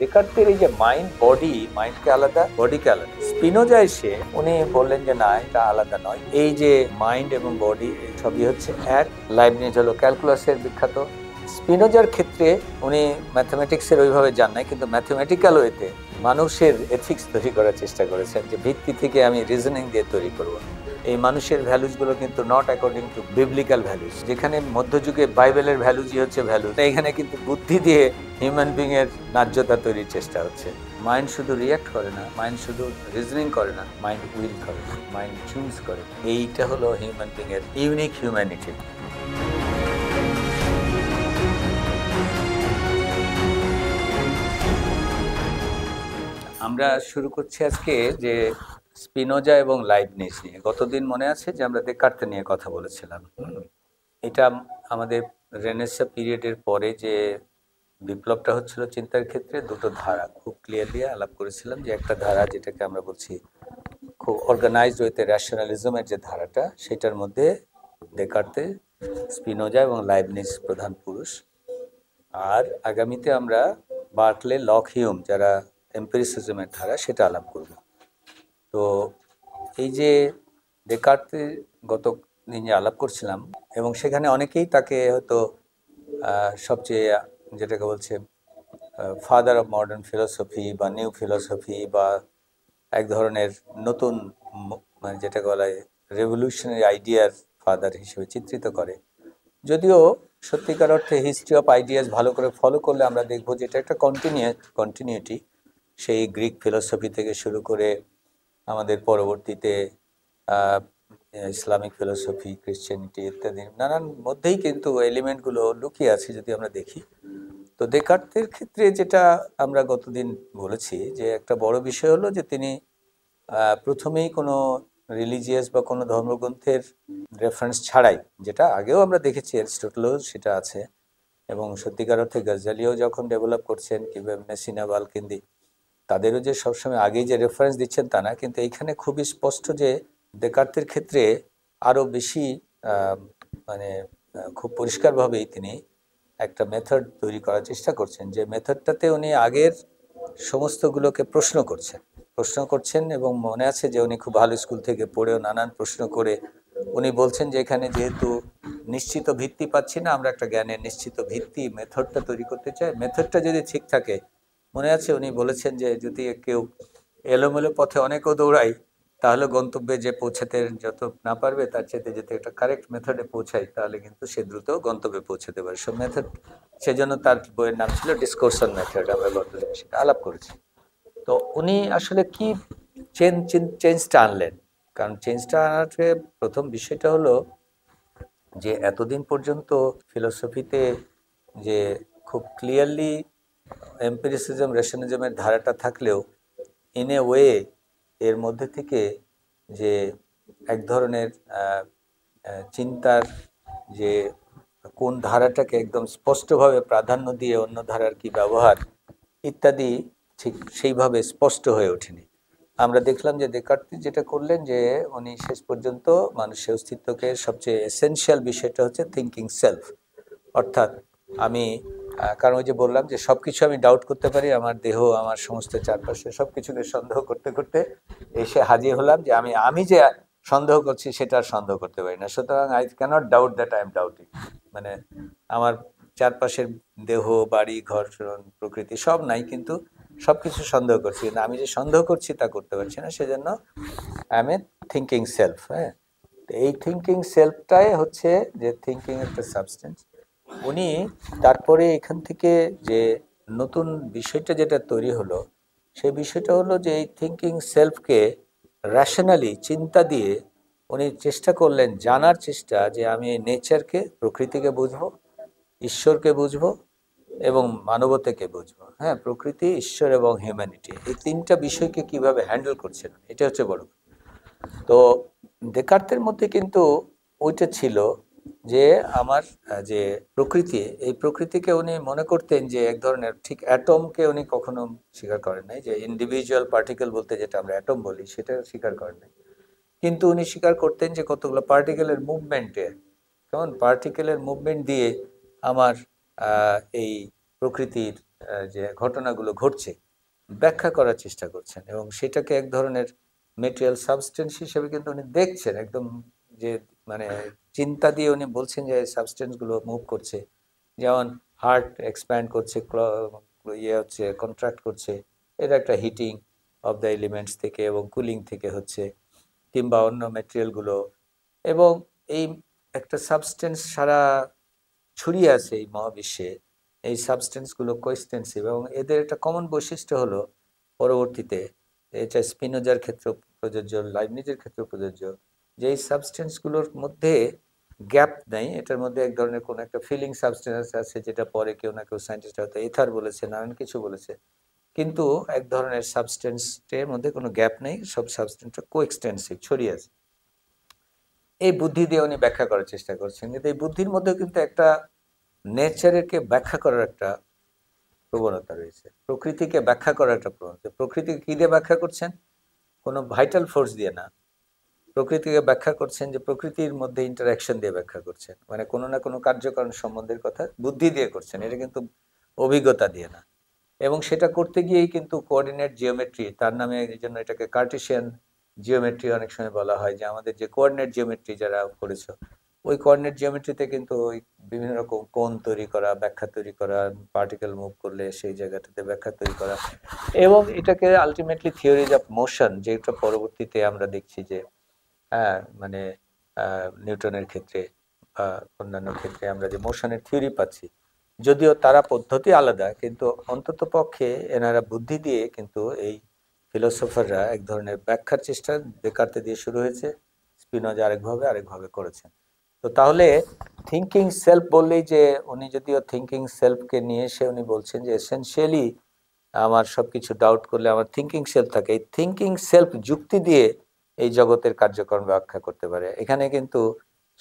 ডেকার্তের এই যে mind body, মাইন্ডকে আলাদা, বডিকে আলাদা, স্পিনোজা এসে উনি বললেন যে না, এটা আলাদা নয়, এই যে মাইন্ড এবং বডি সবই হচ্ছে এক। লাইবনিজ হলো ক্যালকুলাসের বিখ্যাত। স্পিনোজার ক্ষেত্রে উনি ম্যাথমেটিক্সের ওইভাবে যান নাই, কিন্তু ম্যাথমেটিক্যাল ওয়েতে মানুষের এথিক্স তৈরি করার চেষ্টা করেছেন, যে ভিত্তি থেকে আমি রিজনিং দিয়ে তৈরি করব। এই মানুষের ভ্যালুসগুলো কিন্তু not according to biblical values, যেখানে মধ্যযুগে বাইবেলের ভ্যালুজই হচ্ছে ভ্যালু, এখানে কিন্তু বুদ্ধি দিয়ে হিউম্যান বিং এর ন্যায্যতা তৈরির চেষ্টা হচ্ছে। মাইন্ড শুধু রিয়াক্ট করে না, মাইন্ড শুধু রিজনিং করে না, মাইন্ড উইল করে, মাইন্ড চুজ করে। এইটা হলো হিউম্যান বিং এর ইউনিক হিউম্যানিটি। আমরা শুরু করছি আজকে যে স্পিনোজা এবং লাইবনিজ নিয়ে। গতদিন মনে আছে যে আমরা দেকার্ত নিয়ে কথা বলেছিলাম। এটা আমাদের রেনেসাঁ পিরিয়ডের পরে যে বিপ্লবটা হচ্ছিল চিন্তার ক্ষেত্রে, দুটো ধারা খুব ক্লিয়ারলি আলাপ করেছিলাম। যে একটা ধারা যেটাকে আমরা বলছি খুব অর্গানাইজড ওয়েতে র্যাশনালিজমের যে ধারাটা, সেটার মধ্যে দেকার্তে, স্পিনোজা এবং লাইবনিজ প্রধান পুরুষ। আর আগামীতে আমরা বার্কলে, লক, হিউম, যারা এম্পিরিসিজমের ধারা, সেটা আলাপ করব। তো এই যে দেকার্তে গত দিনে আলাপ করছিলাম, এবং সেখানে অনেকেই তাকে হয়তো সবচেয়ে যেটাকে বলছে ফাদার অফ মডার্ন ফিলোসফি বা নিউ ফিলোসফি, বা এক ধরনের নতুন মানে যেটাকে বলা হয় রেভলিউশনারি আইডিয়ার ফাদার হিসেবে চিত্রিত করে। যদিও সত্যিকার অর্থে হিস্ট্রি অফ আইডিয়াস ভালো করে ফলো করলে আমরা দেখব যে এটা একটা কন্টিনিউটি। সেই গ্রিক ফিলোসফি থেকে শুরু করে আমাদের পরবর্তীতে ইসলামিক ফিলোসফি, ক্রিশ্চিয়ানিটি ইত্যাদি নানান মধ্যেই কিন্তু এলিমেন্টগুলো লুকিয়ে আছে যদি আমরা দেখি। তো দেকার্তের ক্ষেত্রে যেটা আমরা গতদিন বলেছি, যে একটা বড় বিষয় হলো যে তিনি প্রথমেই কোনো রিলিজিয়াস বা কোনো ধর্মগ্রন্থের রেফারেন্স ছাড়াই, যেটা আগেও আমরা দেখেছি অ্যারিস্টটলেও সেটা আছে, এবং সত্যিকার অর্থে গজালিও যখন ডেভেলপ করছেন, কিংবা মেসিনা, বালকিন্দি, তাদেরও যে সবসময় আগেই যে রেফারেন্স দিচ্ছেন তা না, কিন্তু এইখানে খুবই স্পষ্ট যে দেকার্তের ক্ষেত্রে আরও বেশি মানে খুব পরিষ্কারভাবেই তিনি একটা মেথড তৈরি করার চেষ্টা করছেন, যে মেথডটাতে উনি আগের সমস্তগুলোকে প্রশ্ন করছেন। এবং মনে আছে যে উনি খুব ভালো স্কুল থেকে পড়েও নানান প্রশ্ন করে উনি বলছেন যে এখানে যেহেতু নিশ্চিত ভিত্তি পাচ্ছি না, আমরা একটা জ্ঞানের নিশ্চিত ভিত্তি মেথডটা তৈরি করতে চাই। মেথডটা যদি ঠিক থাকে, মনে আছে উনি বলেছেন যে যদি কেউ এলোমেলো পথে অনেকও দৌড়ায়, তাহলে গন্তব্যে যে পৌঁছাতে যত না পারবে, তার চেয়ে যদি একটা কারেক্ট মেথডে পৌঁছায়, তাহলে কিন্তু সে দ্রুত গন্তব্যে পৌঁছাতে পারে। সব মেথড, সেজন্য তার বইয়ের নাম ছিল ডিসকোর্সন মেথড, আমরা গতদিন সেটা আলাপ করেছি। তো উনি আসলে কি চেঞ্জটা আনলেন? কারণ চেঞ্জটা আনার প্রথম বিষয়টা হলো যে এতদিন পর্যন্ত ফিলোসফিতে যে খুব ক্লিয়ারলি এম্পিরিসিজম, রেশনালিজমের ধারাটা থাকলেও ইন এ ওয়ে এর মধ্যে থেকে যে এক ধরনের চিন্তার যে কোন ধারাটাকে একদম স্পষ্টভাবে প্রাধান্য দিয়ে অন্য ধারার কি ব্যবহার ইত্যাদি ঠিক সেইভাবে স্পষ্ট হয়ে ওঠেনি। আমরা দেখলাম যে দেকার্ত যেটা করলেন, যে উনি শেষ পর্যন্ত মানুষের অস্তিত্বকে সবচেয়ে এসেনশিয়াল বিষয়টা হচ্ছে থিঙ্কিং সেলফ। অর্থাৎ আমি কারণ ওই যে বললাম যে সব কিছু আমি ডাউট করতে পারি, আমার দেহ, আমার সমস্ত চারপাশে সব কিছুকে সন্দেহ করতে করতে এসে হাজির হলাম যে আমি যে সন্দেহ করছি সেটা আর সন্দেহ করতে পারি না। সুতরাং I cannot doubt that I am doubting. মানে আমার চারপাশের দেহ, বাড়ি, ঘর, প্রকৃতি সব নাই, কিন্তু সব কিছু সন্দেহ করছি, কিন্তু আমি যে সন্দেহ করছি তা করতে পারছি না। সেজন্য I M A thinking self. হ্যাঁ, এই থিঙ্কিং সেলফটাই হচ্ছে যে থিঙ্কিং একটা সাবস্টেন্স। উনি তারপরে এখান থেকে যে নতুন বিষয়টা যেটা তৈরি হলো, সেই বিষয়টা হলো যে এই থিঙ্কিং সেলফকে র্যাশনালি চিন্তা দিয়ে উনি চেষ্টা করলেন জানার চেষ্টা, যে আমি নেচারকে, প্রকৃতিকে বুঝবো, ঈশ্বরকে বুঝবো এবং মানবতাকে বুঝবো। হ্যাঁ, প্রকৃতি, ঈশ্বর এবং হিউম্যানিটি, এই তিনটা বিষয়কে কিভাবে হ্যান্ডেল করছেন, এটা হচ্ছে বড়। তো দেকার্তের মধ্যে কিন্তু ওইটা ছিল যে আমার যে প্রকৃতি, এই প্রকৃতিকে উনি মনে করতেন যে এক ধরনের, ঠিক অ্যাটমকে উনি কখনো স্বীকার করেন নাই, যে ইন্ডিভিজুয়াল পার্টিকেল বলতে যেটা আমরা অ্যাটম বলি সেটা স্বীকার করেন নাই। কিন্তু উনি স্বীকার করতেন যে কতগুলো পার্টিকেলের মুভমেন্টে, কেমন পার্টিকেলের মুভমেন্ট দিয়ে আমার এই প্রকৃতির যে ঘটনাগুলো ঘটছে ব্যাখ্যা করার চেষ্টা করছেন, এবং সেটাকে এক ধরনের মেটেরিয়াল সাবস্টেন্স হিসেবে কিন্তু উনি দেখছেন একদম, যে মানে চিন্তা দিয়ে উনি বলছেন যে সাবস্টেন্সগুলো মুভ করছে, যেমন হার্ট এক্সপ্যান্ড করছে, ইয়ে হচ্ছে, কন্ট্রাক্ট করছে, এটা একটা হিটিং অফ দ্য এলিমেন্টস থেকে এবং কুলিং থেকে হচ্ছে, কিংবা অন্য ম্যাটেরিয়ালগুলো, এবং এই একটা সাবস্টেন্স সারা ছড়িয়ে আছে এই মহাবিশ্বে। এই সাবস্টেন্সগুলো কোএক্সটেন্সিভ, এবং এদের একটা কমন বৈশিষ্ট্য হলো পরবর্তীতে, এটা স্পিনোজার ক্ষেত্রে প্রযোজ্য, লাইবনিজের ক্ষেত্রে প্রযোজ্য, যে এই সাবস্টেন্সগুলোর মধ্যে গ্যাপ নেই, এটার মধ্যে এক ধরনের কোনো একটা ফিলিং সাবস্টেন্স আছে, যেটা পরে কেউ না কেউ সায়েন্টিস্ট হয়তো এথার বলেছে, নানান কিছু বলেছে, কিন্তু এক ধরনের সাবস্টেন্সের মধ্যে কোনো গ্যাপ নেই, সব সাবস্টেন্সটা কোএক্সটেন্সিভ, ছড়িয়ে আছে। এই বুদ্ধি দিয়ে উনি ব্যাখ্যা করার চেষ্টা করছেন, কিন্তু এই বুদ্ধির মধ্যে কিন্তু একটা নেচারকে ব্যাখ্যা করার একটা প্রবণতা রয়েছে, প্রকৃতিকে ব্যাখ্যা করার একটা প্রবণতা। প্রকৃতিকে কি দিয়ে ব্যাখ্যা করছেন? কোনো ভাইটাল ফোর্স দিয়ে না, প্রকৃতিকে ব্যাখ্যা করছেন যে প্রকৃতির মধ্যে ইন্টারাকশন দিয়ে ব্যাখ্যা করছেন, মানে কোনো না কোনো কার্যকারণ সম্বন্ধের কথা বুদ্ধি দিয়ে করছেন, এটা কিন্তু অভিজ্ঞতা দিয়ে না। এবং সেটা করতে গিয়েই কিন্তু কোঅর্ডিনেট জিওমেট্রি, তার নামে এই জন্য এটাকে কার্টেশিয়ান জিওমেট্রি অনেক সময় বলা হয়, যে আমাদের যে কোঅর্ডিনেট জিওমেট্রি যারা করেছো, ওই কোঅর্ডিনেট জিওমেট্রিতে কিন্তু ওই বিভিন্ন রকম কোণ তৈরি করা, ব্যাখ্যা তৈরি করা, পার্টিকেল মুভ করলে সেই জায়গাটাতে ব্যাখ্যা তৈরি করা, এবং এটাকে আলটিমেটলি থিওরিজ অফ মোশন, যেটা পরবর্তীতে আমরা দেখছি যে হ্যাঁ মানে নিউটনের ক্ষেত্রে বা অন্যান্য ক্ষেত্রে আমরা যে মোশনের থিওরি পাচ্ছি, যদিও তারা পদ্ধতি আলাদা, কিন্তু অন্তত পক্ষে এনারা বুদ্ধি দিয়ে কিন্তু এই ফিলোসফাররা এক ধরনের ব্যাখ্যার চেষ্টা দেকার্তে দিয়ে শুরু হয়েছে, স্পিনোজা আরেকভাবে করেছেন। তো তাহলে থিঙ্কিং সেলফ বললেই, যে উনি যদিও থিঙ্কিং সেলফকে নিয়ে এসে উনি বলছেন যে এসেনশিয়ালি আমার সবকিছু ডাউট করলে আমার থিঙ্কিং সেলফ থাকে, এই থিঙ্কিং সেলফ যুক্তি দিয়ে এই জগতের কার্যক্রম ব্যাখ্যা করতে পারে। এখানে কিন্তু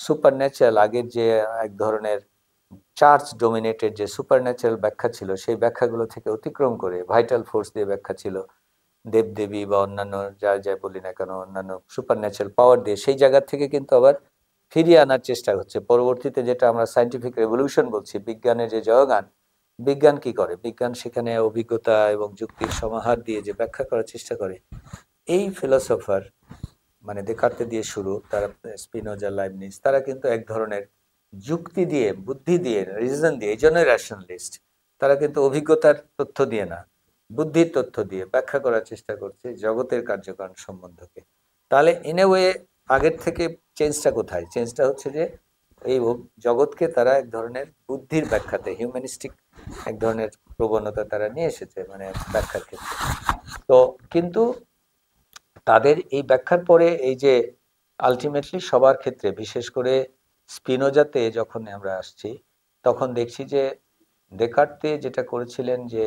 সুপার ন্যাচারাল, আগের যে এক ধরনের চার্চ ডোমিনেটেড যে সুপার ন্যাচারাল ব্যাখ্যা ছিল, সেই ব্যাখ্যাগুলো থেকে অতিক্রম করে ভাইটাল ফোর্স দিয়ে ব্যাখ্যা ছিল, দেবদেবী বা অন্যান্য যা যা বলি না কেন, অন্যান্য সুপার ন্যাচারাল পাওয়ার দিয়ে, সেই জায়গা থেকে কিন্তু আবার ফিরিয়ে আনার চেষ্টা হচ্ছে পরবর্তীতে, যেটা আমরা সায়েন্টিফিক রেভলিউশন বলছি, বিজ্ঞানের যে জয়গান। বিজ্ঞান কি করে? বিজ্ঞান সেখানে অভিজ্ঞতা এবং যুক্তির সমাহার দিয়ে যে ব্যাখ্যা করার চেষ্টা করে, এই ফিলোসফার মানে দেকার্তে দিয়ে শুরু, তারা স্পিনোজা, লাইবনিজ, তারা কিন্তু এক ধরনের যুক্তি দিয়ে, বুদ্ধি দিয়ে, রিজন দিয়ে, এই জন্যই রেশনালিস্ট, তারা কিন্তু অভিজ্ঞতার তথ্য দিয়ে না, বুদ্ধির তথ্য দিয়ে ব্যাখ্যা করার চেষ্টা করছে জগতের কার্যকারণ সম্বন্ধকে। তাহলে ইন এ ওয়ে আগের থেকে চেঞ্জটা কোথায়? চেঞ্জটা হচ্ছে যে এই জগৎকে তারা এক ধরনের বুদ্ধির ব্যাখ্যাতে, হিউম্যানিস্টিক এক ধরনের প্রবণতা তারা নিয়ে এসেছে, মানে ব্যাখ্যার ক্ষেত্রে। তো কিন্তু তাদের এই ব্যাখ্যার পরে এই যে আলটিমেটলি সবার ক্ষেত্রে, বিশেষ করে স্পিনোজাতে যখন আমরা আসছি, তখন দেখছি যে দেকার্তে যেটা করেছিলেন, যে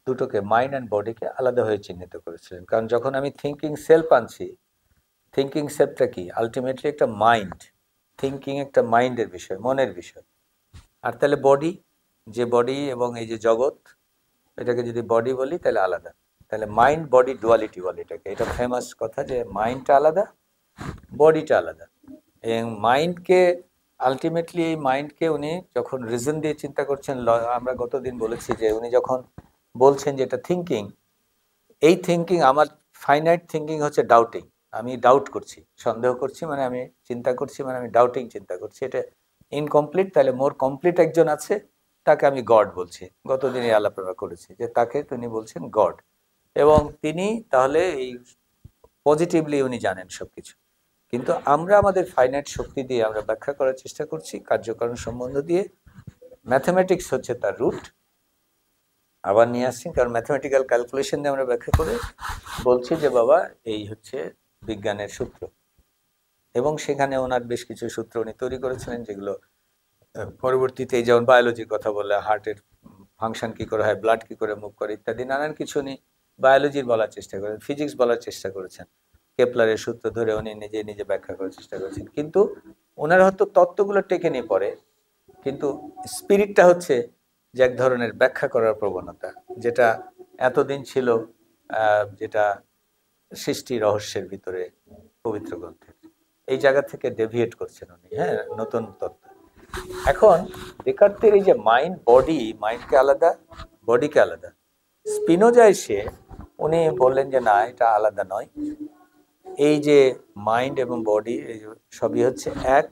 দুটোকে, মাইন্ড অ্যান্ড বডিকে আলাদা হয়ে চিহ্নিত করেছিলেন। কারণ যখন আমি থিঙ্কিং সেলফ আনছি, থিঙ্কিং সেলফটা কি? আলটিমেটলি একটা মাইন্ড, থিঙ্কিং একটা মাইন্ডের বিষয়, মনের বিষয়। আর তাহলে বডি, যে বডি এবং এই যে জগৎ, এটাকে যদি বডি বলি তাহলে আলাদা, তাহলে মাইন্ড বডি ডুয়ালিটি বলে এটাকে, এটা ফেমাস কথা, যে মাইন্ডটা আলাদা, বডিটা আলাদা। এবং মাইন্ডকে আলটিমেটলি, এই মাইন্ডকে উনি যখন রিজন দিয়ে চিন্তা করছেন, আমরা গতদিন বলেছি যে উনি যখন বলছেন যে এটা থিঙ্কিং, এই থিঙ্কিং আমার ফাইনাইট থিঙ্কিং হচ্ছে ডাউটিং, আমি ডাউট করছি, সন্দেহ করছি, মানে আমি চিন্তা করছি, মানে আমি ডাউটিং চিন্তা করছি, এটা ইনকমপ্লিট। তাহলে মোর কমপ্লিট একজন আছে, তাকে আমি গড বলছি, গতদিনই আলাপনা করেছি যে তাকে তিনি বলছেন গড, এবং তিনি তাহলে এই পজিটিভলি উনি জানেন সবকিছু। কিন্তু আমরা আমাদের ফাইনাইট শক্তি দিয়ে আমরা ব্যাখ্যা করার চেষ্টা করছি কার্যকারণ সম্বন্ধ দিয়ে। ম্যাথমেটিক্স হচ্ছে তার রুট, আবার নিয়ে আসছি, কারণ ম্যাথমেটিক্যাল ক্যালকুলেশন দিয়ে আমরা ব্যাখ্যা করে বলছি যে বাবা এই হচ্ছে বিজ্ঞানের সূত্র, এবং সেখানে ওনার বেশ কিছু সূত্র উনি তৈরি করেছিলেন, যেগুলো পরবর্তীতে, যেমন বায়োলজির কথা বললে হার্টের ফাংশন কি করে হয়, ব্লাড কি করে মুভ করে ইত্যাদি, নানান কিছু উনি বায়োলজির বলার চেষ্টা করেন, ফিজিক্স বলার চেষ্টা করেছেন, কেপলারের সূত্র ধরে উনি নিজে নিজে ব্যাখ্যা করার চেষ্টা করেছেন। কিন্তু ওনার হয়তো তত্ত্বগুলো টেকে নিয়ে পড়ে, কিন্তু স্পিরিটটা হচ্ছে যে এক ধরনের ব্যাখ্যা করার প্রবণতা, যেটা এতদিন ছিল, যেটা সৃষ্টি রহস্যের ভিতরে পবিত্র গ্রন্থে, এই জায়গা থেকে ডেভিয়েট করছেন উনি, হ্যাঁ, নতুন তত্ত্ব। এখন দেকার্তের এই যে মাইন্ড বডি, মাইন্ডকে আলাদা, বডিকে আলাদা। স্পিনোজা এসে উনি বললেন যে না, এটা আলাদা নয়, এই যে মাইন্ড এবং বডি এই সবই হচ্ছে এক।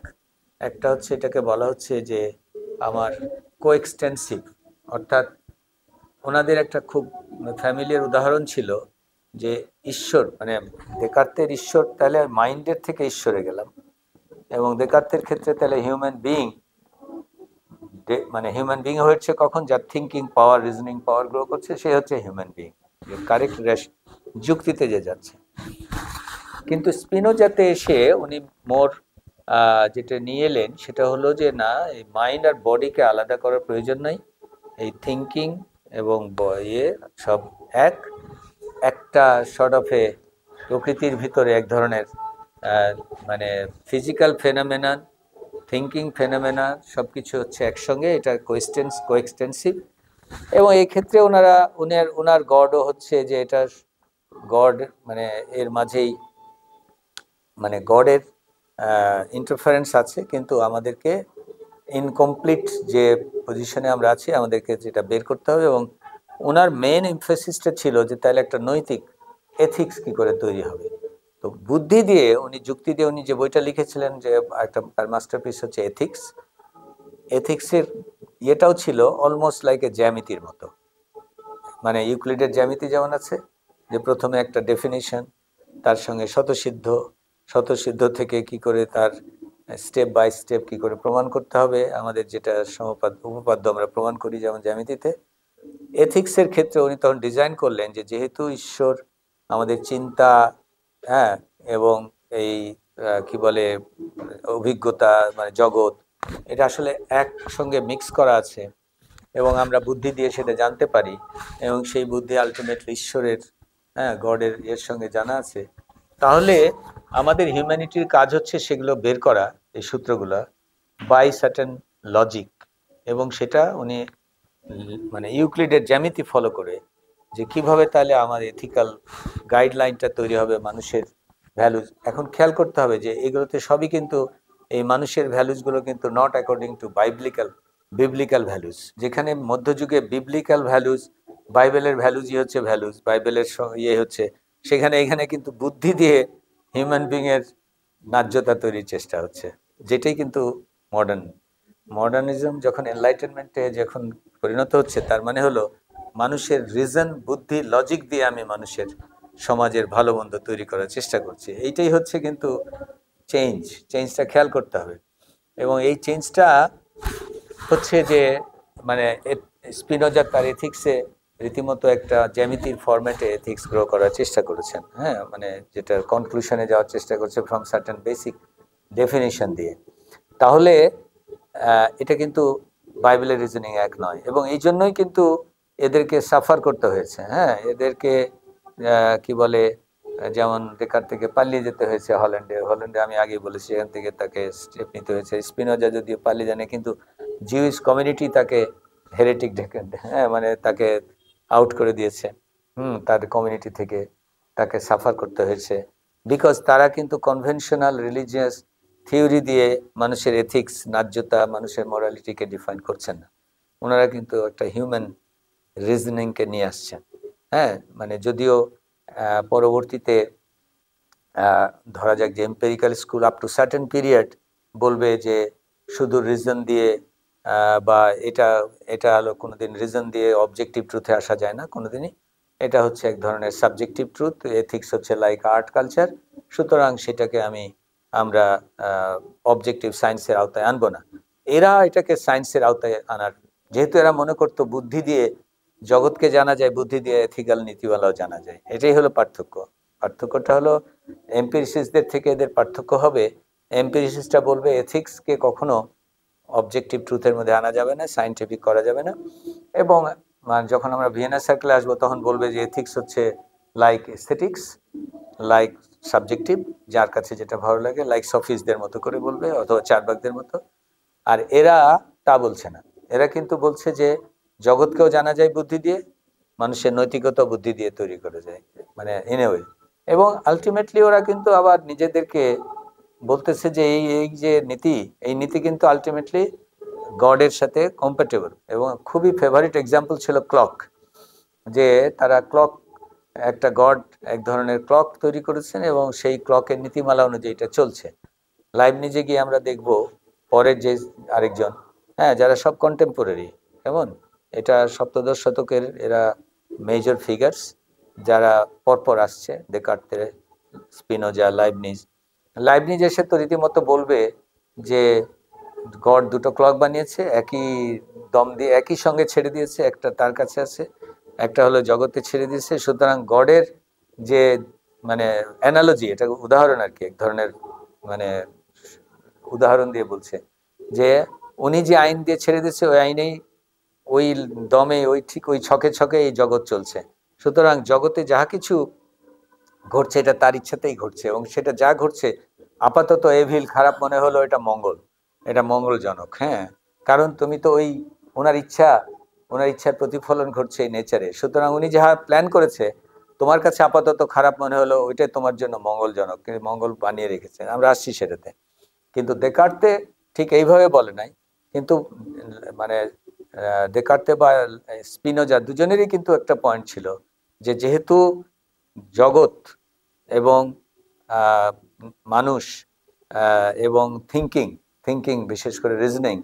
একটা হচ্ছে, এটাকে বলা হচ্ছে যে আমার কোএক্সটেন্সিভ, অর্থাৎ ওনাদের একটা খুব ফ্যামিলিয়ার উদাহরণ ছিল যে ঈশ্বর, মানে দেকার্তের ঈশ্বর, তাহলে মাইন্ডের থেকে ঈশ্বরে গেলাম, এবং দেকার্তের ক্ষেত্রে তাহলে হিউম্যান বিইং, মানে হিউম্যান বিইং হচ্ছে কখন, যার থিঙ্কিং পাওয়ার, রিজনিং পাওয়ার গ্রো করছে, সে হচ্ছে হিউম্যান বিইং, যে কারেক্ট যুক্তিতে যে যাচ্ছে। কিন্তু স্পিনোজাতে এসে উনি মোর যেটা নিয়ে এলেন সেটা হলো যে না, এই মাইন্ড আর বডিকে আলাদা করার প্রয়োজন নাই, এই থিঙ্কিং এবং ইয়ে সব এক, একটা শর্ট অফ এ প্রকৃতির ভিতরে এক ধরনের মানে ফিজিক্যাল ফেনোমেনন, থিঙ্কিং ফেনোমেনা, সব কিছু হচ্ছে একসঙ্গে, এটা কোএক্সটেন্সিভ। এবং এই ক্ষেত্রে ওনার গডও হচ্ছে যে এটা গড, মানে এর মাঝেই মানে গডের ইন্টারফারেন্স আছে, কিন্তু আমাদেরকে ইনকমপ্লিট যে পজিশনে আমরা আছি আমাদেরকে যেটা বের করতে হবে। এবং ওনার মেন এমফেসিসটা ছিল যে তাহলে একটা নৈতিক এথিক্স কি করে তৈরি হবে। তো বুদ্ধি দিয়ে উনি, যুক্তি দিয়ে উনি যে বইটা লিখেছিলেন, যে একটা তার মাস্টারপিস হচ্ছে এথিক্স। এথিক্সের ইয়েটাও ছিল অলমোস্ট লাইক এ জ্যামিতির মতো, মানে ইউক্লিডের জ্যামিতি যেমন আছে, যে প্রথমে একটা ডেফিনিশন, তার সঙ্গে স্বতঃসিদ্ধ, স্বতঃসিদ্ধ থেকে কি করে তার স্টেপ বাই স্টেপ কি করে প্রমাণ করতে হবে, আমাদের যেটা উপপাদ্য আমরা প্রমাণ করি যেমন জ্যামিতিতে। এথিক্সের ক্ষেত্রে উনি তখন ডিজাইন করলেন যে যেহেতু ঈশ্বর, আমাদের চিন্তা, হ্যাঁ, এবং এই কি বলে অভিজ্ঞতা, মানে জগৎ, এটা আসলে একসঙ্গে মিক্স করা আছে, এবং আমরা বুদ্ধি দিয়ে সেটা জানতে পারি, এবং সেই বুদ্ধি আলটিমেটলি ঈশ্বরের, হ্যাঁ, গডের এর সঙ্গে জানা আছে। তাহলে আমাদের হিউম্যানিটির কাজ হচ্ছে সেগুলো বের করা, এই সূত্রগুলো বাই সার্টেন লজিক, এবং সেটা উনি মানে ইউক্লিডের জ্যামিতি ফলো করে, যে কিভাবে তাহলে আমার এথিক্যাল গাইডলাইনটা তৈরি হবে মানুষের ভ্যালুজ। এখন খেয়াল করতে হবে যে এগুলোতে সবই কিন্তু, এই মানুষের ভ্যালুজগুলো কিন্তু not according to biblical values, যেখানে মধ্যযুগে বিবলিক্যাল ভ্যালুজ, বাইবেলের ভ্যালুজই হচ্ছে ভ্যালুজ, বাইবেলের ইয়ে হচ্ছে, সেখানে এখানে কিন্তু বুদ্ধি দিয়ে হিউম্যান বিংয়ের ন্যায্যতা তৈরির চেষ্টা হচ্ছে, যেটাই কিন্তু মডার্নিজম যখন এনলাইটেনমেন্টে যখন পরিণত হচ্ছে, তার মানে হলো মানুষের রিজন, বুদ্ধি, লজিক দিয়ে আমি মানুষের সমাজের ভালো মন্দ তৈরি করার চেষ্টা করছি। এইটাই হচ্ছে কিন্তু চেঞ্জটা খেয়াল করতে হবে। এবং এই চেঞ্জটা হচ্ছে যে মানে স্পিনোজা তার এথিক্সে রীতিমতো একটা জ্যামিতির ফরম্যাটে এথিক্স গ্রো করার চেষ্টা করেছেন, হ্যাঁ, মানে যেটার কনক্লুশনে যাওয়ার চেষ্টা করছে ফ্রম সার্টেন বেসিক ডেফিনিশন দিয়ে। তাহলে এটা কিন্তু বাইবেলের রিজনিং এক নয়, এবং এই জন্যই কিন্তু এদেরকে সাফার করতে হয়েছে, হ্যাঁ, এদেরকে কি বলে, যেমন ডেকার থেকে পালিয়ে যেতে হয়েছে হল্যান্ডে আমি আগেই বলেছি, এখান থেকে তাকে স্টেপ নিতে হয়েছে। স্পিনোজা যদিও পালিয়ে জানে, কিন্তু জিউইশ কমিউনিটি তাকে হেরেটিক ডেকে, হ্যাঁ, মানে তাকে আউট করে দিয়েছে, তার কমিউনিটি থেকে তাকে সাফার করতে হয়েছে, বিকজ তারা কিন্তু কনভেনশনাল রিলিজিয়াস থিওরি দিয়ে মানুষের এথিক্স, ন্যায্যতা, মানুষের মরালিটিকে ডিফাইন করছেন না। ওনারা কিন্তু একটা হিউম্যান রিজনিংকে নিয়ে আসছেন, হ্যাঁ, মানে যদিও পরবর্তীতে ধরা যাক যে empirical school up to certain period বলবে যে শুধু রিজন দিয়ে বা এটা হলো কোনোদিন রিজন দিয়ে অবজেক্টিভ ট্রুথে আসা যায় না কোনোদিনই, এটা হচ্ছে এক ধরনের সাবজেক্টিভ ট্রুথ, এথিক্স হচ্ছে লাইক আর্ট কালচার, সুতরাং সেটাকে আমরা অবজেক্টিভ সায়েন্সের আওতায় আনবো না। এরা এটাকে সায়েন্সের আওতায় আনার, যেহেতু এরা মনে করতো বুদ্ধি দিয়ে জগৎকে জানা যায়, বুদ্ধি দিয়ে এথিক্যাল নীতিমালাও জানা যায়, এটাই হলো পার্থক্যটা হলো এম্পিরিসিস্টদের থেকে এদের পার্থক্য হবে, এম্পিরিসিস্টরা বলবে এথিক্সকে কখনো অবজেক্টিভ ট্রুথের মধ্যে আনা যাবে না, সায়েন্টিফিক করা যাবে না। এবং যখন আমরা ভিয়েনা সার্কেলে আসবো তখন বলবে যে এথিক্স হচ্ছে লাইক এস্থেটিক্স, লাইক সাবজেক্টিভ, যার কাছে যেটা ভালো লাগে, লাইক সফিসদের মতো করে বলবে, অথবা চারবাকদের মতো। আর এরা তা বলছে না, এরা কিন্তু বলছে যে জগৎকেও জানা যায় বুদ্ধি দিয়ে, মানুষের নৈতিকতা বুদ্ধি দিয়ে তৈরি করে যায়, মানে ইন এ ওয়ে। এবং আলটিমেটলি ওরা কিন্তু আবার নিজেদেরকে বলতেছে যে এই যে নীতি, এই নীতি কিন্তু আলটিমেটলি গডের সাথে কম্প্যাটেবল। এবং খুবই ফেভারিট এক্সাম্পল ছিল ক্লক, যে তারা ক্লক, একটা গড এক ধরনের ক্লক তৈরি করেছেন এবং সেই ক্লকের নীতিমালা অনুযায়ী এটা চলছে। লাইবনিজে গিয়ে আমরা দেখব পরের যে আরেকজন, হ্যাঁ, যারা সব কন্টেম্পোরারি, কেমন, এটা সপ্তদশ শতকের এরা মেজর ফিগার্স যারা পরপর আসছে, দেকার্তে, স্পিনোজা, লাইবনিজ। লাইবনিজ এসে তো রীতিমতো বলবে যে গড দুটো ক্লক বানিয়েছে, একই দম দিয়ে একই সঙ্গে ছেড়ে দিয়েছে, একটা তার কাছে আছে, একটা হলো জগতে ছেড়ে দিয়েছে। সুতরাং গডের যে মানে অ্যানালজি, এটা উদাহরণ আর কি, এক ধরনের মানে উদাহরণ দিয়ে বলছে যে উনি যে আইন দিয়ে ছেড়ে দিয়েছে ওই আইনেই, ওই দমে, ওই ঠিক ওই ছকে ছকে এই জগৎ চলছে। সুতরাং জগতে যাহা কিছু ঘটছে এটা তার ইচ্ছাতেই ঘটছে, এবং সেটা যা ঘটছে আপাতত এভিল, খারাপ মনে হলো এটা মঙ্গল, এটা মঙ্গলজনক। হ্যাঁ, কারণ তুমি তো ওই ওনার ইচ্ছা, ওনার ইচ্ছার প্রতিফলন ঘটছে এই নেচারে। সুতরাং উনি যাহা প্ল্যান করেছে তোমার কাছে আপাতত খারাপ মনে হলো, ওইটাই তোমার জন্য মঙ্গলজনক, মঙ্গল বানিয়ে রেখেছেন। আমরা আসছি সেটাতে। কিন্তু দেকার্তে ঠিক এইভাবে বলে নাই, কিন্তু মানে দেকার্তে বা স্পিনোজা দুজনেরই কিন্তু একটা পয়েন্ট ছিল যে যেহেতু জগৎ এবং মানুষ এবং থিঙ্কিং বিশেষ করে রিজনিং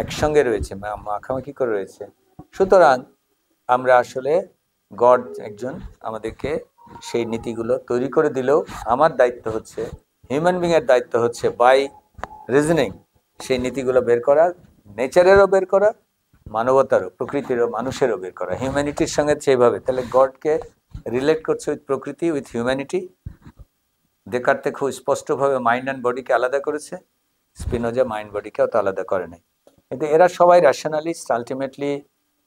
একসঙ্গে রয়েছে, মাখামাখি করে রয়েছে, সুতরাং আমরা আসলে গড একজন আমাদেরকে সেই নীতিগুলো তৈরি করে দিলেও আমার দায়িত্ব হচ্ছে, হিউম্যান বিংয়ের দায়িত্ব হচ্ছে বাই রিজনিং সেই নীতিগুলো বের করা, নেচারেরও বের করা, মানবতারও, প্রকৃতিরও, মানুষেরও বের করা, হিউম্যানিটির সঙ্গে সেইভাবে। তাহলে গডকে রিলেট করছে উইথ প্রকৃতি, উইথ হিউম্যানিটি। দেকার্তে খুব স্পষ্টভাবে মাইন্ড অ্যান্ড বডিকে আলাদা করেছে, স্পিনোজা মাইন্ড বডিকেও তো আলাদা করে নাই। কিন্তু এরা সবাই র্যাশনালিস্ট। আলটিমেটলি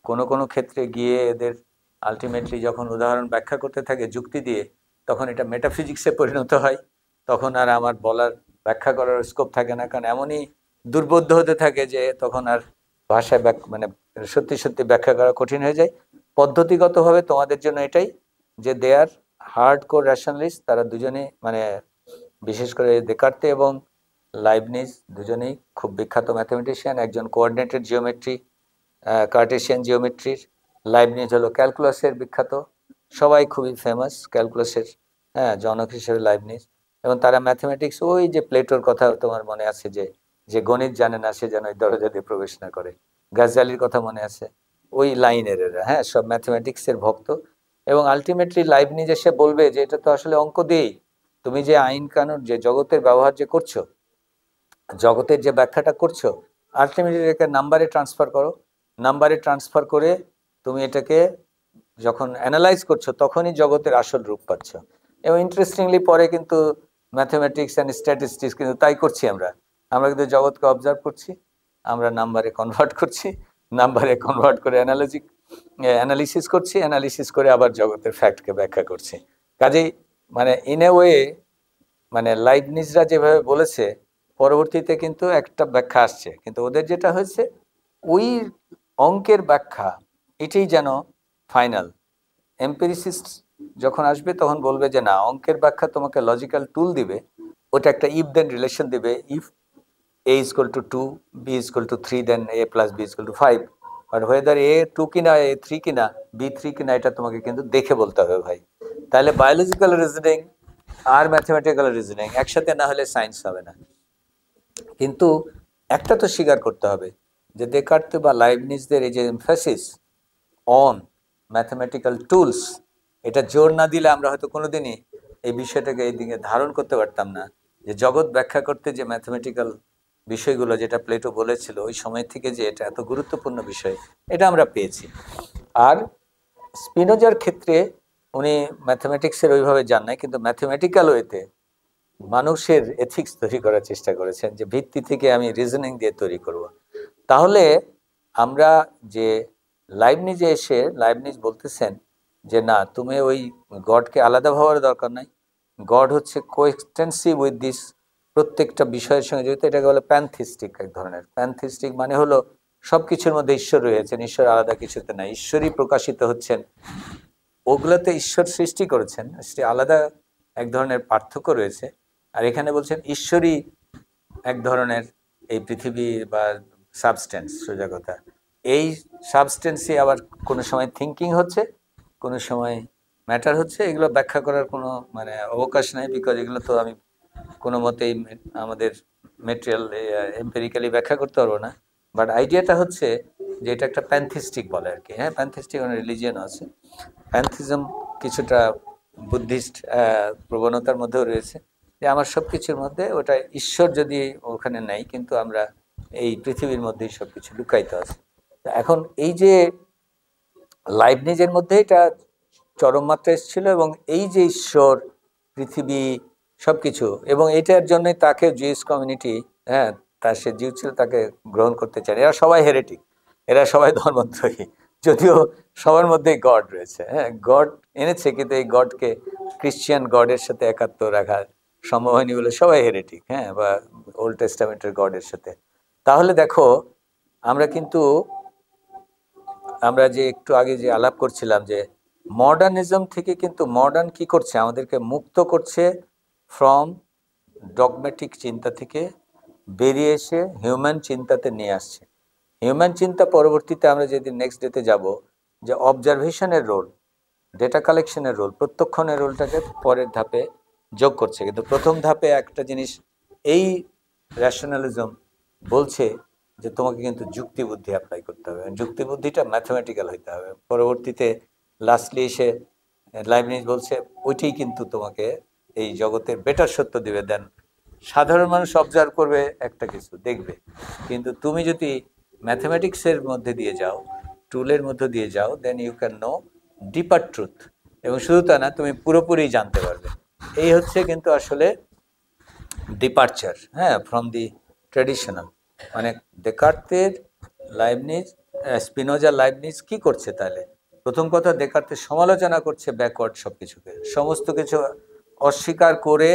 কোনো কোনো ক্ষেত্রে গিয়ে এদের আলটিমেটলি যখন উদাহরণ ব্যাখ্যা করতে থাকে যুক্তি দিয়ে, তখন এটা মেটাফিজিক্সে পরিণত হয়। তখন আর আমার বলার, ব্যাখ্যা করার স্কোপ থাকে না, কারণ এমনই দুর্বোধ্য হতে থাকে যে তখন আর ভাষায় মানে সত্যি সত্যি ব্যাখ্যা করা কঠিন হয়ে যায়। পদ্ধতিগতভাবে তোমাদের জন্য এটাই যে দে আর হার্ড কোর র্যাশনালিস্ট, তারা দুজনেই মানে বিশেষ করে দেকার্তে এবং লাইবনিজ দুজনেই খুব বিখ্যাত ম্যাথমেটিশিয়ান। একজন কোঅর্ডিনেটেড জিওমেট্রি, কার্টেশিয়ান জিওমেট্রির, লাইবনিজ হলো ক্যালকুলাসের বিখ্যাত, সবাই খুবই ফেমাস ক্যালকুলাসের, হ্যাঁ, জনক হিসেবে লাইবনিজ। এবং তারা ম্যাথমেটিক্স, ওই যে প্লেটোর কথা তোমার মনে আছে যে যে গণিত জানে না সে যেন ওই দরজা দিয়ে প্রবেশ না করে, গাজ্জালির কথা মনে আছে, ওই লাইনের এরা, হ্যাঁ, সব ম্যাথমেটিক্সের ভক্ত। এবং আলটিমেটলি লাইবনিজ এসে বলবে যে এটা তো আসলে অঙ্ক দিয়েই, তুমি যে আইন কানুন, যে জগতের ব্যবহার যে করছো, জগতের যে ব্যাখ্যাটা করছো, আলটিমেটলি এটাকে নাম্বারে ট্রান্সফার করো, নাম্বারে ট্রান্সফার করে তুমি এটাকে যখন অ্যানালাইজ করছো তখনই জগতের আসল রূপ পাচ্ছ। এবং ইন্টারেস্টিংলি পরে কিন্তু ম্যাথমেটিক্স অ্যান্ড স্ট্যাটিস্টিক্স কিন্তু তাই করছি আমরা। আমরা কিন্তু জগৎকে অবজার্ভ করছি, আমরা নাম্বারে কনভার্ট করছি, নাম্বারে কনভার্ট করে অ্যানালিসিস করছি, অ্যানালিসিস করে আবার জগতের ফ্যাক্টকে ব্যাখ্যা করছি। কাজেই মানে ইন এ ওয়ে, মানে লাইবনিজরা যেভাবে বলেছে পরবর্তীতে কিন্তু একটা ব্যাখ্যা আসছে, কিন্তু ওদের যেটা হয়েছে ওই অঙ্কের ব্যাখ্যা এটাই যেন ফাইনাল। এম্পিরিসিস্ট যখন আসবে তখন বলবে যে না, অঙ্কের ব্যাখ্যা তোমাকে লজিক্যাল টুল দিবে, ওটা একটা ইফ দেন রিলেশন দিবে, if a is equal to 2, b is equal to 3, then a plus b is equal to 5, but whether a 2 কিনা, a 3 কিনা, b 3 কিনা, এটা তোমাকে কিন্তু দেখে বলতে হবে ভাই। তাহলে বায়োলজিক্যাল রিজনিং আর ম্যাথমেটিক্যাল রিজনিং একসাথে না হলে সায়েন্স হবে না। কিন্তু একটা তো স্বীকার করতে হবে যে দেকার্তে বা লাইবনিজদের এই যে এমফাসিস অন ম্যাথমেটিক্যাল টুলস, এটা জোর না দিলে আমরা হয়তো কোনোদিনই এই বিষয়টাকে এই দিকে ধারণ করতে পারতাম না, যে জগৎ ব্যাখ্যা করতে যে ম্যাথমেটিক্যাল বিষয়গুলো যেটা প্লেটো বলেছিল ওই সময় থেকে যে এটা এত গুরুত্বপূর্ণ বিষয়, এটা আমরা পেয়েছি। আর স্পিনোজার ক্ষেত্রে উনি ম্যাথমেটিক্সের ওইভাবে যান নাই, কিন্তু ম্যাথমেটিক্যাল ওয়েতে মানুষের এথিক্স তৈরি করার চেষ্টা করেছেন, যে ভিত্তি থেকে আমি রিজনিং দিয়ে তৈরি করব। তাহলে আমরা যে লাইবনিজে এসে লাইবনিজ বলতেছেন যে না, তুমি ওই গডকে আলাদা ভাবার দরকার নাই, গড হচ্ছে কোএক্সটেন্সিভ উইথ দিস, প্রত্যেকটা বিষয়ের সঙ্গে জড়িত। এটাকে বলে প্যানথিস্টিক, এক ধরনের প্যানথিস্টিক মানে হলো সব কিছুর মধ্যে ঈশ্বর রয়েছেন, ঈশ্বর আলাদা কিছুতে না, ঈশ্বরই প্রকাশিত হচ্ছেন, ওগুলোতে ঈশ্বর সৃষ্টি করেছেন, সেটি আলাদা এক ধরনের পার্থক্য রয়েছে। আর এখানে বলছেন ঈশ্বরই এক ধরনের এই পৃথিবী বা সাবস্টেন্স, সোজা কথা। এই সাবস্টেন্সই আবার কোনো সময় থিঙ্কিং হচ্ছে, কোনো সময় ম্যাটার হচ্ছে। এগুলো ব্যাখ্যা করার কোনো মানে অবকাশ নাই, বিকজ এগুলো তো আমি কোনো মতেই আমাদের মেটেরিয়াল এম্পেরিক্যালি ব্যাখ্যা করতে পারবো না। বাট আইডিয়াটা হচ্ছে যে এটা একটা প্যান্থিস্টিক বলে আর কি। হ্যাঁ, প্যান্থিস্টিক মানে রিলিজিয়ন আছে, প্যান্থিজম কিছুটা বুদ্ধিস্ট প্রবণতার মধ্যেও রয়েছে, যে আমার সব কিছুর মধ্যে ওটা ঈশ্বর যদি ওখানে নেই, কিন্তু আমরা এই পৃথিবীর মধ্যেই সব কিছু লুকায়িত আছে। এখন এই যে লাইবনিজের মধ্যে এটা চরম মাত্রা এসেছিল, এবং এই যে ঈশ্বর, পৃথিবী, সবকিছু, এবং এটার জন্যই তাকে জুইস কমিউনিটি, হ্যাঁ, তার সে জিউ ছিল, তাকে গ্রহণ করতে চায়। এরা সবাই হেরেটিক, এরা সবাই ধর্মদ্রোহী, যদিও সবার মধ্যেই গড রয়েছে। হ্যাঁ, গড এনেছে, কিন্তু এই গডকে খ্রিশ্চিয়ান গডের সাথে একাত্ম রাখা সম্ভব হয়নি বলে সবাই হেরেটিক। হ্যাঁ, বা ওল্ড টেস্টামেন্টের গডের সাথে। তাহলে দেখো, আমরা কিন্তু আমরা যে একটু আগে যে আলাপ করছিলাম যে মডার্নিজম থেকে, কিন্তু মডার্ন কি করছে, আমাদেরকে মুক্ত করছে ফ্রম ডগমেটিক চিন্তা থেকে, বেরিয়ে এসে হিউম্যান চিন্তাতে নিয়ে আসছে। হিউম্যান চিন্তা পরবর্তীতে আমরা যেদিন নেক্সট ডেতে যাব, যে অবজারভেশনের রোল, ডেটা কালেকশনের রোল, প্রত্যক্ষণের রোলটাকে পরের ধাপে যোগ করছে। কিন্তু প্রথম ধাপে একটা জিনিস এই র্যাশনালিজম বলছে যে তোমাকে কিন্তু যুক্তি বুদ্ধি অ্যাপ্লাই করতে হবে, যুক্তি বুদ্ধিটা ম্যাথমেটিক্যাল হইতে হবে। পরবর্তীতে লাস্টলি এসে লাইবনিজ বলছে ওইটাই কিন্তু তোমাকে এই জগতের বেটার সত্য দিবে। দেন সাধারণ মানুষ অবজার্ভ করবে, একটা কিছু দেখবে, কিন্তু তুমি যদি ম্যাথমেটিক্সের মধ্যে দিয়ে যাও, টুলের মধ্যে দিয়ে যাও, then you can know deeper truth. এবং শুধু তা না, তুমি পুরোপুরি জানতে পারবে। এই হচ্ছে কিন্তু আসলে ডিপারচার, হ্যাঁ, ফ্রম দি ট্র্যাডিশনাল। মানে দেকার্তের, লাইবনিজ, স্পিনোজা, লাইবনিজ কি করছে তাহলে? প্রথম কথা, দেকার্তের সমালোচনা করছে ব্যাকওয়ার্ড সব কিছুকে, সমস্ত কিছু অস্বীকার করে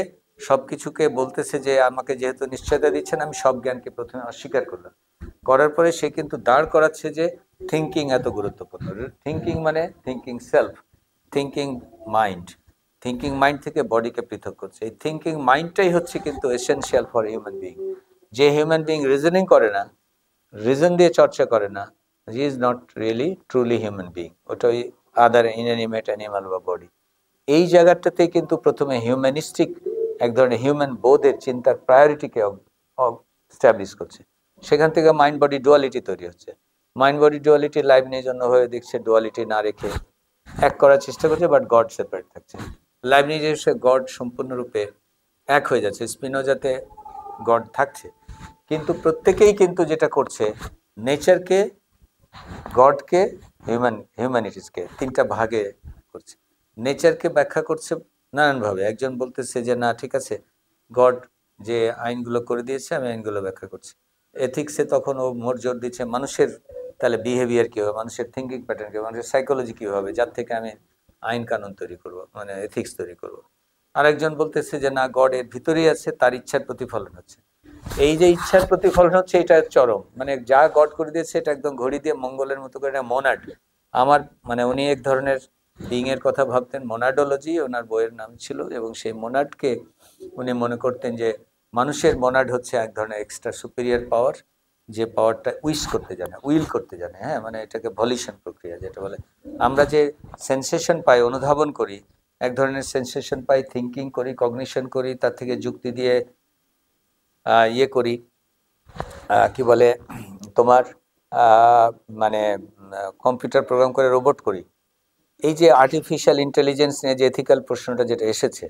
সব কিছুকে বলতেছে যে আমাকে যেহেতু নিশ্চয়তা দিচ্ছেন, আমি সব জ্ঞানকে প্রথমে অস্বীকার করলাম। করার পরে সে কিন্তু দাঁড় করাচ্ছে যে থিঙ্কিং এত গুরুত্বপূর্ণ। থিঙ্কিং মানে thinking self, thinking mind, thinking mind থেকে বডিকে পৃথক করছে। এই থিঙ্কিং মাইন্ডটাই হচ্ছে কিন্তু এসেনশিয়াল ফর হিউম্যান বিং। যে হিউম্যান বিং রিজনিং করে না, রিজন দিয়ে চর্চা করে না, he is not really truly human being. ওটা ওই আদার ইনঅ্যানিমেট অ্যানিমাল বা বডি। এই জায়গাটাতেই কিন্তু প্রথমে হিউম্যানিস্টিক এক ধরনের হিউম্যান বোধের চিন্তার প্রায়োরিটিকে স্ট্যাবলিশ করছে। সেখান থেকে মাইন্ড বডি ডুয়ালিটি তৈরি হচ্ছে। মাইন্ড বডি ডুয়ালিটি লাইফ নিয়ে জন্য হয়ে দেখছে, ডুয়ালিটি না রেখে এক করার চেষ্টা করছে, বাট গড সেপারেট থাকছে। লাইফ নিয়ে সে গড সম্পূর্ণরূপে এক হয়ে যাচ্ছে, স্পিনোজাতে গড থাকছে। কিন্তু প্রত্যেকেই কিন্তু যেটা করছে, নেচারকে, গডকে, হিউম্যানিটিসকে তিনটা ভাগে করছে। নেচারকে ব্যাখ্যা করছে নানানভাবে। একজন বলতেছে যে না, ঠিক আছে, গড যে আইনগুলো করে দিয়েছে, আমি আইনগুলো ব্যাখ্যা করছি। এথিক্সে তখন ও মোর জোর দিচ্ছে মানুষের তাহলে বিহেভিয়ার কী হবে, মানুষের থিঙ্কিং প্যাটার্ন কী হবে, মানুষের সাইকোলজি কী হবে, যার থেকে আমি আইন কানুন তৈরি করব, মানে এথিক্স তৈরি করব। আরেকজন বলতেছে যে না, গড এর ভিতরেই আছে, তার ইচ্ছার প্রতিফলন হচ্ছে। এই যে ইচ্ছার প্রতিফলন হচ্ছে, এটা চরম, মানে যা গড করে দিয়েছে এটা একদম ঘড়ি দিয়ে মঙ্গলের মতো করে, মোনাড। আমার মানে উনি এক ধরনের বিং এর কথা ভাবতেন, মোনাডোলজি ওনার বইয়ের নাম ছিল, এবং সেই মোনাডকে উনি মনে করতেন যে মানুষের মোনাড হচ্ছে এক ধরনের এক্সট্রা সুপিরিয়র পাওয়ার, যে পাওয়ারটা উইশ করতে জানে, উইল করতে জানে। হ্যাঁ, মানে এটাকে ভলিউশন প্রক্রিয়া যেটা বলে। আমরা যে সেন্সেশন পাই, অনুধাবন করি, এক ধরনের সেন্সেশন পাই, থিঙ্কিং করি, কগনিশন করি, তার থেকে যুক্তি দিয়ে ইয়ে করি, কি বলে তোমার মানে কম্পিউটার প্রোগ্রাম করে রোবট করি। এই যে আর্টিফিশিয়াল ইন্টেলিজেন্স নিয়ে যে এথিক্যাল প্রশ্নটা যেটা এসেছে,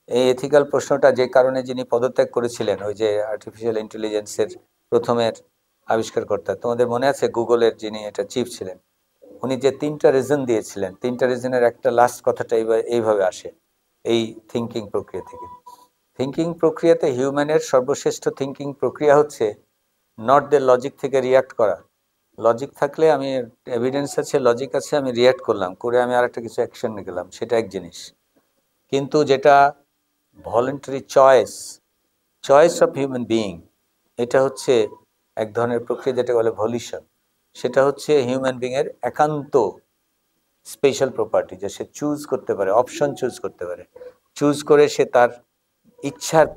এই এথিক্যাল প্রশ্নটা যে কারণে যিনি পদত্যাগ করেছিলেন, ওই যে আর্টিফিশিয়াল ইন্টেলিজেন্সের প্রথমের আবিষ্কারকর্তা, তোমাদের মনে আছে গুগলের যিনি এটা চিফ ছিলেন, উনি যে তিনটা রিজন দিয়েছিলেন, তিনটা রিজনের একটা লাস্ট কথাটা এইভাবে আসে এই থিঙ্কিং প্রক্রিয়া থেকে। থিঙ্কিং প্রক্রিয়াতে হিউম্যানের সর্বশ্রেষ্ঠ থিঙ্কিং প্রক্রিয়া হচ্ছে নট দ্য লজিক থেকে রিয়াক্ট করা। লজিক থাকলে আমি এভিডেন্স আছে, লজিক আছে, আমি রিয়াক্ট করলাম, করে আমি আর একটা কিছু অ্যাকশন নিয়ে গেলাম, সেটা এক জিনিস। কিন্তু যেটা voluntary choice, choice of human being, এটা হচ্ছে এক ধরনের প্রক্রিয়া যেটা বলে ভলিউশন। সেটা হচ্ছে হিউম্যান বিইংয়ের একান্ত স্পেশাল প্রপার্টি, যে সে চুজ করতে পারে, অপশন চুজ করতে পারে, চুজ করে সে তার ইচ্ছার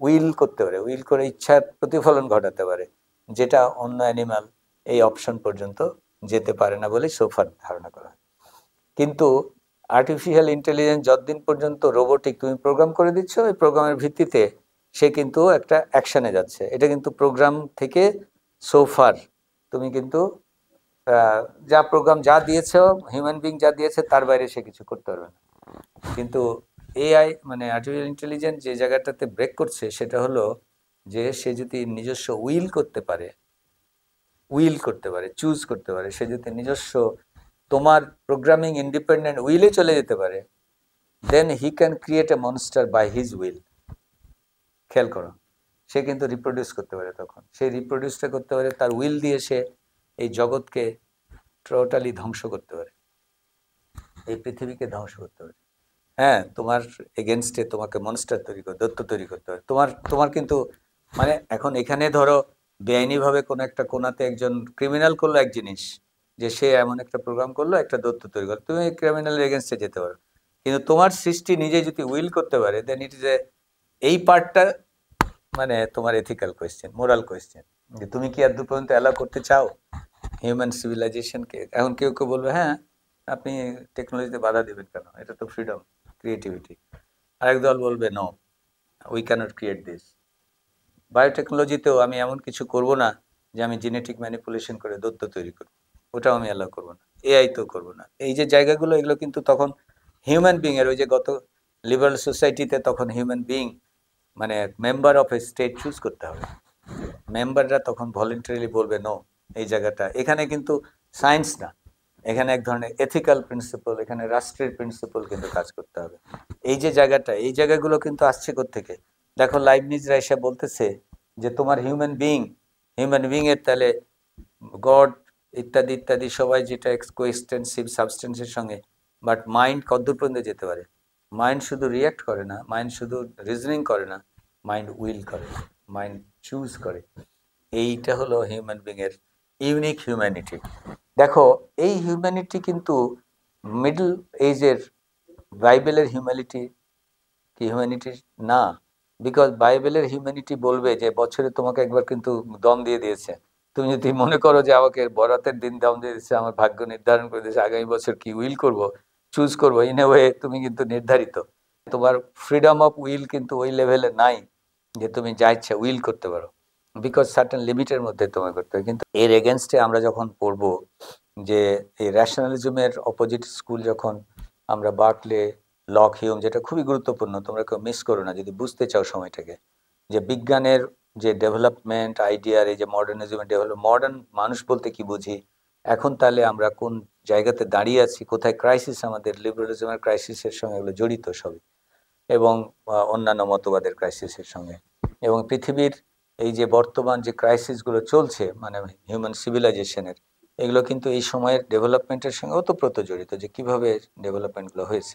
উইল করতে পারে, উইল করে ইচ্ছার প্রতিফলন ঘটাতে পারে। যেটা অন্য অ্যানিমাল এই অপশন পর্যন্ত যেতে পারে না বলে সোফার ধারণা করা হয়। কিন্তু আর্টিফিশিয়াল ইন্টেলিজেন্স যতদিন পর্যন্ত রোবোটিক তুমি প্রোগ্রাম করে দিচ্ছ, ওই প্রোগ্রামের ভিত্তিতে সে কিন্তু একটা অ্যাকশনে যাচ্ছে। এটা কিন্তু প্রোগ্রাম থেকে সোফার তুমি কিন্তু যা প্রোগ্রাম যা দিয়েছ, হিউম্যান বিং যা দিয়েছে তার বাইরে সে কিছু করতে পারবে না। কিন্তু এআই মানে আর্টিফিশিয়াল ইন্টেলিজেন্স যে জায়গাটাতে ব্রেক করছে সেটা হলো যে সে যদি নিজস্ব উইল করতে পারে, চুজ করতে পারে, সে যদি নিজস্ব তোমার প্রোগ্রামিং ইন্ডিপেন্ডেন্ট উইলে চলে যেতে পারে, then he can create a monster by his will. খেয়াল করো, সে কিন্তু রিপ্রোডিউস করতে পারে, তখন সেই রিপ্রোডিউসটা করতে পারে তার উইল দিয়ে, সে এই জগৎকে টোটালি ধ্বংস করতে পারে, এই পৃথিবীকে ধ্বংস করতে পারে। হ্যাঁ, তোমার এগেনস্টে তোমাকে মনস্টার দৈত্য তৈরি করতে পারে। তোমার কিন্তু মানে এখন এখানে ধরো বেআইনিভাবে কোনো একটা কোনাতে একজন ক্রিমিনাল করলো এক জিনিস, যে সে এমন একটা প্রোগ্রাম করলো, একটা দৈত্য তৈরি করলো, তুমি ক্রিমিনালের এগেনস্টে যেতে পারো। কিন্তু তোমার সৃষ্টি নিজে যদি উইল করতে পারে, দেন ইট ইজ এই পার্টটা মানে তোমার এথিক্যাল কোয়েশ্চেন, মোরাল কোয়েশ্চেন, যে তুমি কি আর দু পর্যন্ত অ্যালাউ করতে চাও হিউম্যান সিভিলাইজেশনকে? এখন কেউ কেউ বলবে হ্যাঁ, আপনি টেকনোলজিতে বাধা দেবেন কেন, এটা তো ফ্রিডম, ক্রিয়েটিভিটি। আরেক দল বলবে no, we cannot create this. বায়োটেকনোলজিতেও আমি এমন কিছু করব না যে আমি জেনেটিক ম্যানিপুলেশন করে দত্ত তৈরি করব, ওটাও আমি অ্যালাউ করবো না, এআই তো করবো না। এই যে জায়গাগুলো, এগুলো কিন্তু তখন হিউম্যান বিং এর, ওই যে গত লিবারাল সোসাইটিতে তখন হিউম্যান বিং মানে member of a state choose করতে হবে, মেম্বাররা তখন ভলেন্টারিলি বলবে নো, এই জায়গাটা। এখানে কিন্তু সায়েন্স না, এখানে এক ধরনের এথিক্যাল প্রিন্সিপাল, এখানে রাষ্ট্রের প্রিন্সিপাল কিন্তু কাজ করতে হবে। এই যে জায়গাটা, এই জায়গাগুলো কিন্তু আসছে কোত্থেকে? দেখো লাইবনিজরা এসে বলতেছে যে তোমার হিউম্যান বিং এর তাহলে গড ইত্যাদি ইত্যাদি সবাই যেটা কোএক্সটেন্সিভ সাবস্টেন্সের সঙ্গে, বাট মাইন্ড কতদূর পর্যন্ত যেতে পারে? মাইন্ড শুধু রিয়াক্ট করে না, মাইন্ড শুধু রিজনিং করে না, মাইন্ড উইল করে, মাইন্ড চুজ করে। এইটা হলো হিউম্যান বিং এর ইউনিক হিউম্যানিটি। দেখো, এই হিউম্যানিটি কিন্তু মিডল এজের বাইবেলের হিউম্যানিটি কি হিউম্যানিটি না। বিকজ বাইবেলের হিউম্যানিটি বলবে যে বছরে তোমাকে একবার কিন্তু দম দিয়ে দিয়েছে, তুমি যদি মনে করো যে আমাকে বরাতের দিন দম দিয়ে দিয়েছে, আমার ভাগ্য নির্ধারণ করে দিয়েছে, আগামী বছর কি উইল করব, চুজ করবো, ইন এ ওয়ে তুমি কিন্তু নির্ধারিত। তোমার ফ্রিডম অফ উইল কিন্তু ওই লেভেলে নাই যে তুমি যা ইচ্ছা উইল করতে পারো, বিকজ সার্টেন লিমিটের মধ্যে তোমায় করতে হয়। কিন্তু এর এগেনস্টে আমরা যখন পড়বো যে এই র্যাশনালিজমের অপোজিট স্কুল, যখন আমরা বার্কলে, লক, হিউম, যেটা খুবই গুরুত্বপূর্ণ, তোমরা কেউ মিস করো না যদি বুঝতে চাও সময়টাকে, যে বিজ্ঞানের যে ডেভেলপমেন্ট আইডিয়ার, এই যে মডার্নিজমের ডেভেলপ, মডার্ন মানুষ বলতে কি বুঝি, এখন তাহলে আমরা কোন জায়গাতে দাঁড়িয়ে আছি, কোথায় ক্রাইসিস, আমাদের লিবারালিজমের ক্রাইসিসের সঙ্গে এগুলো জড়িত সবই, এবং অন্যান্য মতবাদের ক্রাইসিসের সঙ্গে, এবং পৃথিবীর এই যে বর্তমান যে ক্রাইসিসগুলো চলছে মানে হিউম্যান সিভিলাইজেশনের, এগুলো কিন্তু এই সময়ের ডেভেলপমেন্টের সঙ্গে ওতপ্রোত জড়িত, যে কিভাবে ডেভেলপমেন্টগুলো হয়েছে।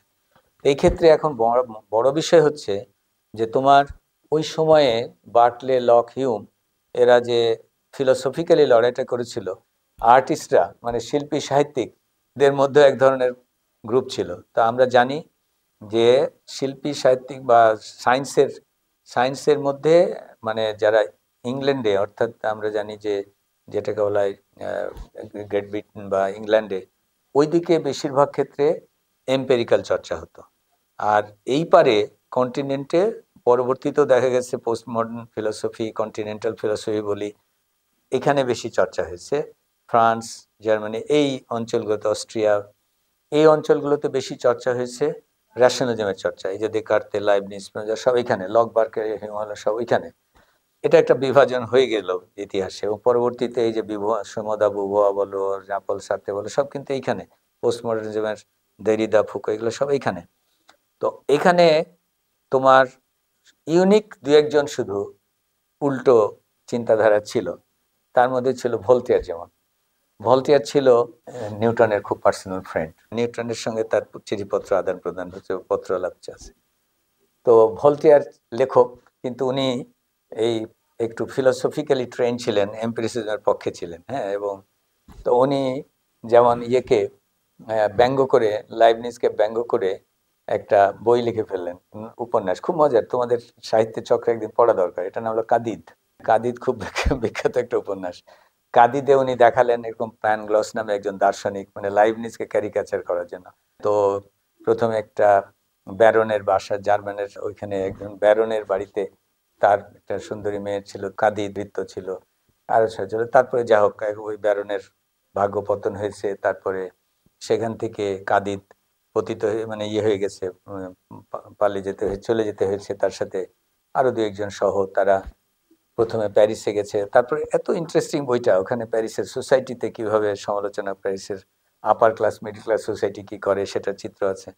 এই ক্ষেত্রে এখন বড় বড় বিষয় হচ্ছে যে তোমার ওই সময়ে বার্কলে, লক, হিউম এরা যে ফিলোসফিক্যালি লড়াইটা করেছিল, আর্টিস্টরা মানে শিল্পী সাহিত্যিকদের মধ্যে এক ধরনের গ্রুপ ছিল। তা আমরা জানি যে শিল্পী সাহিত্যিক বা সায়েন্সের মধ্যে মানে যারা ইংল্যান্ডে, অর্থাৎ আমরা জানি যে যেটাকে বলা হয় গ্রেট ব্রিটেন বা ইংল্যান্ডে, ওইদিকে বেশিরভাগ ক্ষেত্রে এম্পেরিক্যাল চর্চা হতো। আর এই পারে কন্টিনেন্টে পরবর্তীতেও দেখা গেছে post modern philosophy, continental philosophy বলি, এখানে বেশি চর্চা হয়েছে। ফ্রান্স, জার্মানি, এই অঞ্চলগুলোতে, অস্ট্রিয়া, এই অঞ্চলগুলোতে বেশি চর্চা হয়েছে র্যাশনালিজমের চর্চা। এই যে দেকার্তে, লাইবনিজ, স্পিনোজা সব এখানে, লক, বার্কের, হিউম সব ওইখানে। এটা একটা বিভাজন হয়ে গেল ইতিহাসে, এবং পরবর্তীতে এই যে সমদা বুবোয়া বলো, জাপল সার্ত্রে বলো, সব কিন্তু এইখানে। পোস্ট মডার্নিজমের দেরিদা, ফুকো, এগুলো সব এইখানে। তো এখানে তোমার ইউনিক দু একজন শুধু উল্টো চিন্তাধারা ছিল, তার মধ্যে ছিল ভোল্টেয়ার। যেমন ভোল্টেয়ার ছিল নিউটনের খুব পার্সোনাল ফ্রেন্ড, নিউটনের সঙ্গে তার চিঠিপত্র আদান প্রদান হচ্ছে, পত্র আলাপ আছে। তো ভোল্টেয়ার লেখক, কিন্তু উনি এই একটু ফিলোসফিক্যালি ট্রেন ছিলেন, এম্পিরিসিজমের পক্ষে ছিলেন। হ্যাঁ, এবং তো উনি যেমন ইয়েকে ব্যঙ্গ করে, লাইবনিজকে ব্যঙ্গ করে একটা বই লিখে ফেললেন, উপন্যাস, খুব মজার, তোমাদের সাহিত্যের চক্রে একদিন পড়া দরকার। এটা নাম হলো কাদিদ। কাদিদ খুব বিখ্যাত একটা উপন্যাস। কাদিদে উনি দেখালেন এরকম প্যানগ্লস নামে একজন দার্শনিক, মানে লাইবনিজকে ক্যারিকাচার করার জন্য। তো প্রথমে একটা ব্যারনের বাসা, জার্মানের ওইখানে একজন ব্যারনের বাড়িতে তার একটা সুন্দরী মেয়ে ছিল, কাদিদ নৃত্য ছিল, আরো ছিল। তারপরে যা হোক ওই ব্যারনের ভাগ্য পতন হয়েছে, তারপরে সেখান থেকে কাদিদ পতিত হয়ে মানে হয়ে গেছে, পালিয়ে যেতে হয়েছে, চলে যেতে হয়েছে তার সাথে আরো দু একজন সহ। তারা প্রথমে প্যারিসে গেছে, তারপরে এত ইন্টারেস্টিং বইটা, ওখানে প্যারিসের সোসাইটিতে কিভাবে সমালোচনা, প্যারিসের upper class middle class society কি করে সেটার চিত্র আছে।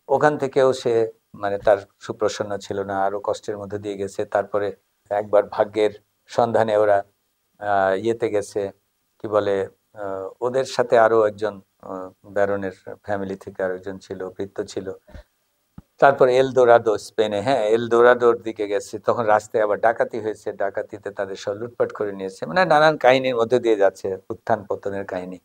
ওখান থেকেও সে মানে তার সুপ্রসন্ন ছিল না, আরো কষ্টের মধ্যে দিয়ে গেছে। তারপরে একবার ভাগ্যের সন্ধানে ওরা ইয়েতে গেছে, কি বলে, ওদের সাথে আরো একজন ব্যারনের ফ্যামিলি থেকে আরো একজন ছিল, ভৃত্য ছিল। তারপর এলদোরাদো, স্পেনে, হ্যাঁ এলদোরাদোর দিকে গেছে, তখন রাস্তায় আবার ডাকাতি হয়েছে, ডাকাতিতে তাদের সব লুটপাট করে নিয়েছে, মানে নানান কাহিনীর মধ্যে দিয়ে যাচ্ছে, উত্থান পতনের কাহিনী।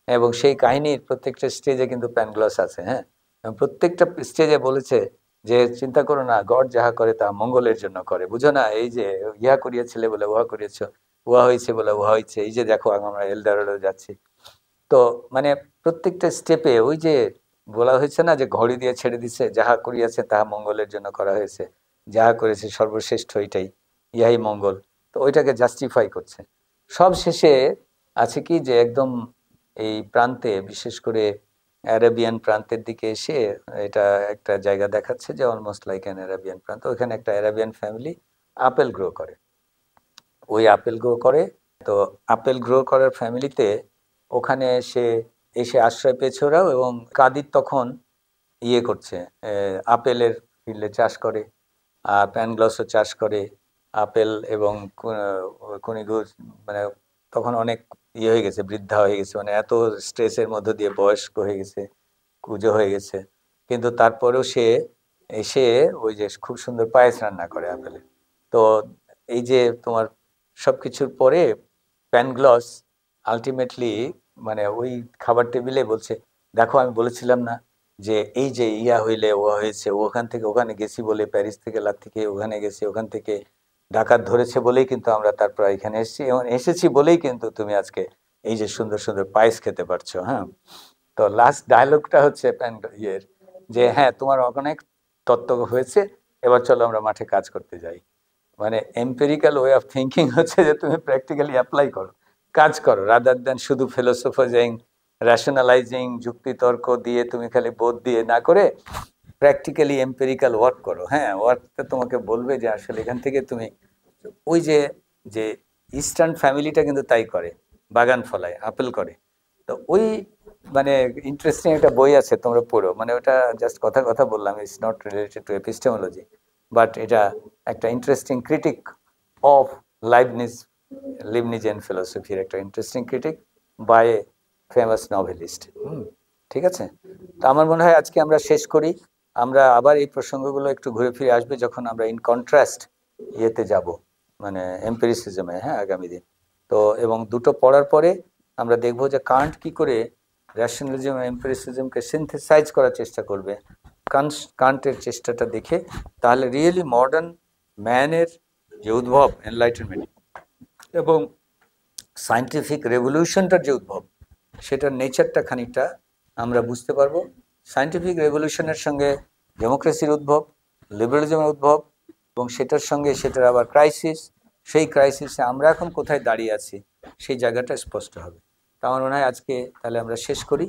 এবং সেই কাহিনীর প্রত্যেকটা স্টেজে কিন্তু প্যানগ্লাস আছে, হ্যাঁ। এবং প্রত্যেকটা স্টেজে বলেছে যে চিন্তা করো না, গড যাহা করে তা মঙ্গলের জন্য করে, বুঝো না, এই যে ইহা করিয়েছিলে বলে উহা করিয়েছ, উহা হয়েছে বলে উহা হয়েছে, এই যে দেখো আমরা এলদোরাদো যাচ্ছি। তো মানে প্রত্যেকটা স্টেপে ওই যে বলা হয়েছে না যে ঘড়ি দিয়ে ছেড়ে দিছে, যাহা করিয়াছে তাহা মঙ্গলের জন্য করা হয়েছে, যাহা করেছে সর্বশ্রেষ্ঠ এটাই, ইহাই মঙ্গল। তো ওইটাকে জাস্টিফাই করছে। সব শেষে আছে কি যে একদম এই প্রান্তে, বিশেষ করে অ্যারাবিয়ান প্রান্তের দিকে এসে এটা একটা জায়গা দেখাচ্ছে যে অলমোস্ট লাইক অ্যান অ্যারাবিয়ান প্রান্ত। ওখানে একটা অ্যারাবিয়ান ফ্যামিলি আপেল গ্রো করে, ওই আপেল গ্রো করে। তো আপেল গ্রো করার ফ্যামিলিতে ওখানে সে এসে আশ্রয় পেয়েছে ওরাও। এবং কাদির তখন করছে, আপেলের ফিল্ডে চাষ করে, প্যানগ্লসও চাষ করে, আপেল এবং কুনিগুজ, মানে তখন অনেক হয়ে গেছে, বৃদ্ধা হয়ে গেছে, মানে এত স্ট্রেসের মধ্য দিয়ে বয়স্ক হয়ে গেছে, কুজো হয়ে গেছে। কিন্তু তারপরেও সে এসে ওই যে খুব সুন্দর পায়েস রান্না করে আপেলের। তো এই যে তোমার সবকিছুর পরে প্যানগ্লস আলটিমেটলি মানে ওই খাবার টেবিলে বলছে, দেখো আমি বলেছিলাম না যে এই যে হইলে ও হয়েছে, ওখান থেকে ওখানে গেছি বলে, প্যারিস থেকে লাথি খেয়ে ওখানে গেছি, ওখান থেকে ডাকাত ধরেছে বলেই কিন্তু আমরা তারপর এখানে এসেছি, এবং এসেছি বলেই কিন্তু তুমি আজকে এই যে সুন্দর সুন্দর পায়েস খেতে পারছো। হ্যাঁ, তো লাস্ট ডায়লগটা হচ্ছে যে হ্যাঁ তোমার অনেক তত্ত্ব হয়েছে, এবার চলো আমরা মাঠে কাজ করতে যাই। মানে এম্পেরিক্যাল ওয়ে অফ থিঙ্কিং হচ্ছে যে তুমি প্র্যাকটিক্যালি অ্যাপ্লাই করো, কাজ করো, রাদার দেন শুধু ফিলোসোফাইজিং, রেশনালাইজিং, যুক্তিতর্ক দিয়ে তুমি খালি বোধ দিয়ে না করে প্র্যাকটিক্যালি এম্পেরিক্যাল ওয়ার্ক করো। হ্যাঁ, ওয়ার্কটা তোমাকে বলবে যে আসলে এখান থেকে তুমি ওই যে যে ইস্টার্ন ফ্যামিলিটা কিন্তু তাই করে, বাগান ফলায়, আপেল করে। তো ওই মানে ইন্টারেস্টিং একটা বই আছে, তোমরা পড়ো, মানে ওটা জাস্ট কথা কথা বললাম, it's not related to epistemology, but এটা একটা ইন্টারেস্টিং ক্রিটিক অফ লিবনিজিয়ান ফিলোসফির একটা interesting critique by a famous novelist. ঠিক আছে, তো আমার মনে হয় আজকে আমরা শেষ করি। আমরা আবার এই প্রসঙ্গগুলো একটু ঘুরে ফিরে আসবে যখন আমরা ইন কন্ট্রাস্ট যাব, মানে এম্পিরিসিজমে, হ্যাঁ, আগামী দিন। তো এবং দুটো পড়ার পরে আমরা দেখব যে কান্ট কি করে র্যাশনালিজম আর এম্পিরিসিজমকে সিনথেসাইজ করার চেষ্টা করবে। কান্টের চেষ্টাটা দেখে তাহলে রিয়েলি মডার্ন ম্যানের যে উদ্ভব, এনলাইটেনমেন্ট এবং সায়েন্টিফিক রেভলিউশনটার যে উদ্ভব, সেটার নেচারটা খানিকটা আমরা বুঝতে পারবো। সায়েন্টিফিক রেভলিউশনের সঙ্গে ডেমোক্রেসির উদ্ভব, লিবারালিজমের উদ্ভব, এবং সেটার সঙ্গে সেটার আবার ক্রাইসিস, সেই ক্রাইসিসে আমরা এখন কোথায় দাঁড়িয়ে আছি সেই জায়গাটা স্পষ্ট হবে। তো আমার মনে হয় আজকে তাহলে আমরা শেষ করি।